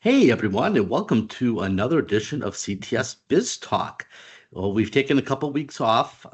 Hey everyone, and welcome to another edition of CTS Biz Talk. Well, we've taken a couple weeks off.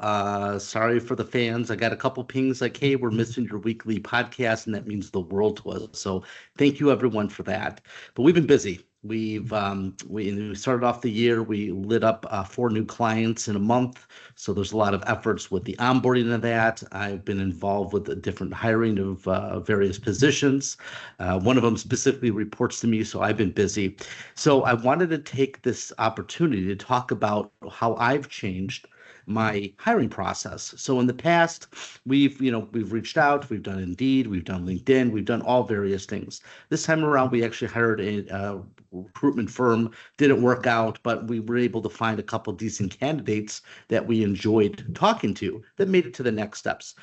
Sorry for the fans. I got a couple pings like, "Hey, we're missing your weekly podcast," and that means the world to us. So thank you everyone for that. But we've been busy. We started off the year. We lit up four new clients in a month. So there's a lot of efforts with the onboarding of that. I've been involved with the different hiring of various positions. One of them specifically reports to me, so I've been busy. So I wanted to take this opportunity to talk about how I've changed my hiring process. So in the past, we've reached out, we've done Indeed, we've done LinkedIn, we've done all various things. This time around, we actually hired a recruitment firm. Didn't work out, but we were able to find a couple decent candidates that we enjoyed talking to that made it to the next steps.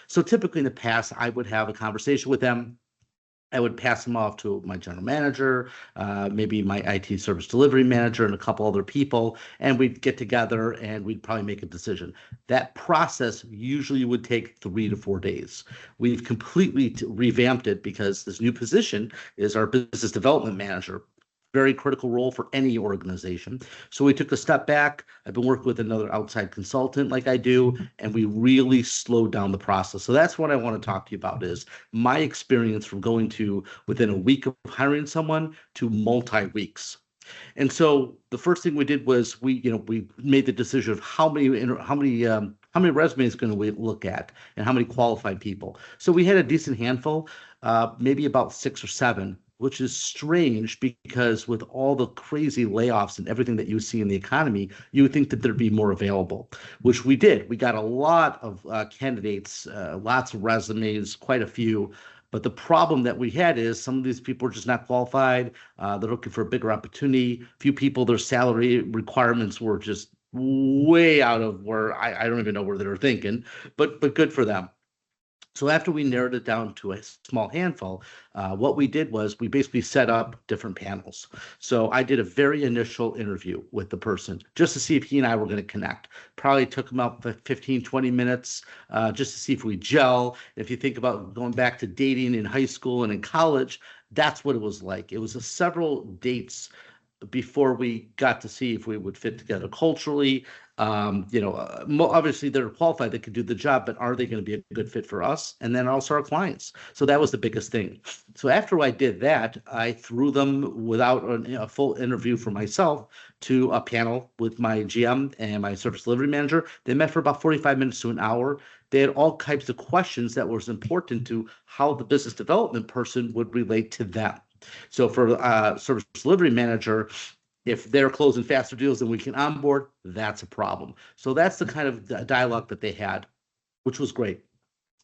So typically in the past, I would have a conversation with them. I would pass them off to my general manager, maybe my IT service delivery manager, and a couple other people, and we'd get together and we'd probably make a decision. That process usually would take 3 to 4 days. We've completely revamped it because this new position is our business development manager. Very critical role for any organization. So we took a step back. I've been working with another outside consultant like I do, and we really slowed down the process. So that's what I want to talk to you about is my experience from going to within a week of hiring someone to multi-weeks. And so the first thing we did was we made the decision of how many resumes going to look at and how many qualified people. So we had a decent handful, maybe about 6 or 7, which is strange because with all the crazy layoffs and everything that you see in the economy, you would think that there'd be more available, which we did. We got a lot of candidates, lots of resumes, quite a few. But the problem that we had is some of these people are just not qualified. They're looking for a bigger opportunity. Few people, their salary requirements were just way out of where I don't even know where they were thinking, but good for them. So after we narrowed it down to a small handful, what we did was we basically set up different panels. So I did a very initial interview with the person just to see if he and I were going to connect. Probably took him out for 15, 20 minutes just to see if we gel. If you think about going back to dating in high school and in college, that's what it was like. It was a several dates before we got to see if we would fit together culturally. Obviously they're qualified, they could do the job, but are they going to be a good fit for us? And then also our clients. So that was the biggest thing. So after I did that, I threw them without a full interview for myself to a panel with my GM and my service delivery manager. They met for about 45 minutes to an hour. They had all types of questions that was important to how the business development person would relate to them. So for service delivery manager, if they're closing faster deals than we can onboard, that's a problem. So that's the kind of dialogue that they had, which was great.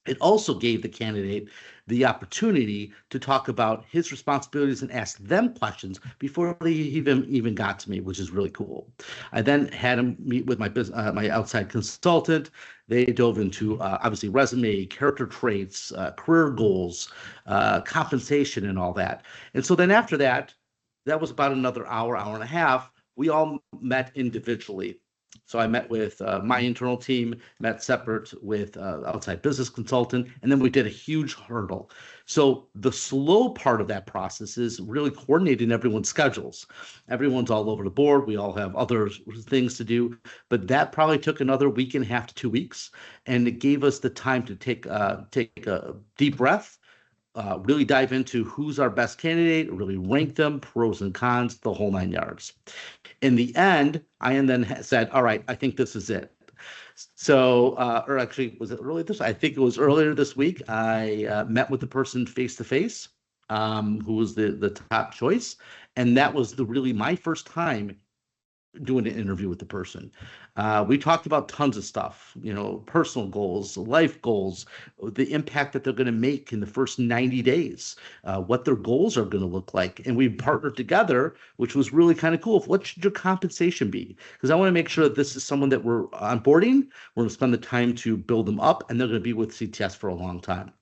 It also gave the candidate the opportunity to talk about his responsibilities and ask them questions before they even got to me, which is really cool. I then had him meet with my outside consultant. They dove into obviously resume, character traits, career goals, compensation, and all that. And so then after that, that was about another hour, hour and a half. We all met individually. So I met with my internal team, met separate with outside business consultant, and then we did a huge hurdle. So the slow part of that process is really coordinating everyone's schedules. Everyone's all over the board. We all have other things to do, but that probably took another week and a half to 2 weeks, and it gave us the time to take a deep breath, really dive into who's our best candidate, really rank them, pros and cons, the whole 9 yards. In the end, I then said, all right, I think this is it. So, or actually, was it earlier this? I think it was earlier this week. I met with the person face to face, who was the top choice, and that was really my first time doing an interview with the person. We talked about tons of stuff, personal goals, life goals, the impact that they're going to make in the first 90 days, what their goals are going to look like. And we partnered together, which was really kind of cool. What should your compensation be? Because I want to make sure that this is someone that we're onboarding. We're going to spend the time to build them up, and they're going to be with CTS for a long time.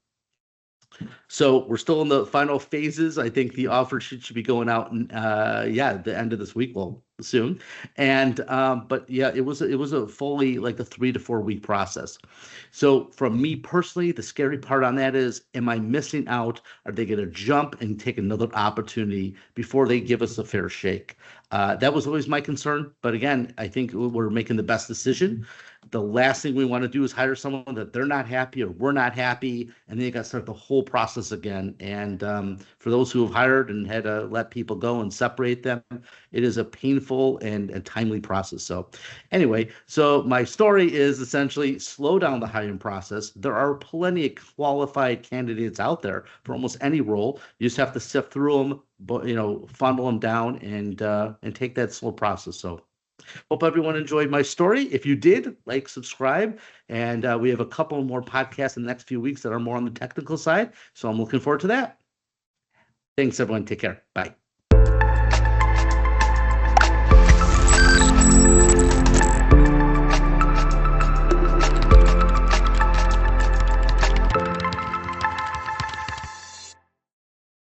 So we're still in the final phases. I think the offer sheet should be going out, the end of this week, well, soon. And but yeah, it was a fully like a 3 to 4 week process. So from me personally, the scary part on that is, am I missing out? Are they going to jump and take another opportunity before they give us a fair shake? That was always my concern. But again, I think we're making the best decision. The last thing we want to do is hire someone that they're not happy or we're not happy, and then you got to start the whole process again. And for those who have hired and had to let people go and separate them, it is a painful and timely process. So, anyway, so my story is essentially slow down the hiring process. There are plenty of qualified candidates out there for almost any role. You just have to sift through them, but funnel them down and take that slow process. So hope everyone enjoyed my story. If you did, like, subscribe, and we have a couple more podcasts in the next few weeks that are more on the technical side. So I'm looking forward to that. Thanks, everyone. Take care. Bye.